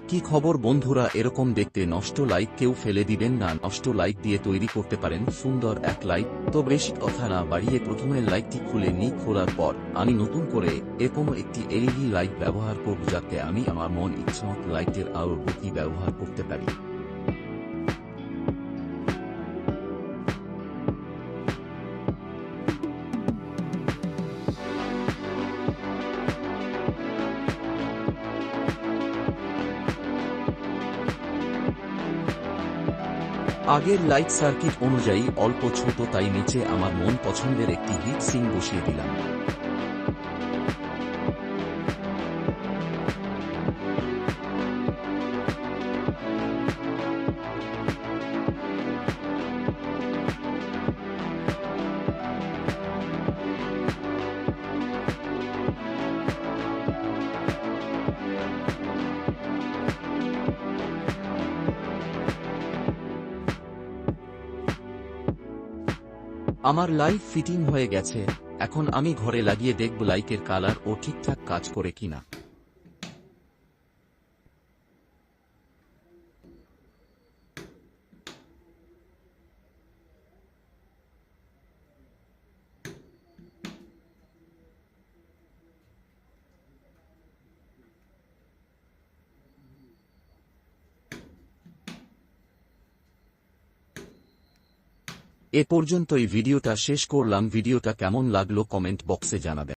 কি খবর বন্ধুরা, এরকম দেখতে নষ্ট লাইক কেউ ফেলে দিবেন না। নষ্ট লাইক দিয়ে তৈরি করতে পারেন সুন্দর এক লাইক। তো বেশি কথা না বাড়িয়ে প্রথমে লাইকটি খুলে নিই। খোলার পর আমি নতুন করে এরকম একটি এলইডি লাইট ব্যবহার করব, যাতে আমি আমার মন ইচ্ছামতো লাইটের আলোর গতি ব্যবহার করতে পারি। আগের লাইট সার্কিট অনুযায়ী অল্প ছোট, তাই নিচে আমার মন পছন্দের একটি হিট সিং বসিয়ে দিলাম। আমার লাইট ফিটিং হয়ে গেছে। এখন আমি ঘরে লাগিয়ে দেখব লাইটের কালার ও ঠিকঠাক কাজ করে কিনা। এ পর্যন্তই ভিডিওটা শেষ করলাম। ভিডিওটা কেমন লাগলো কমেন্ট বক্সে জানাবেন।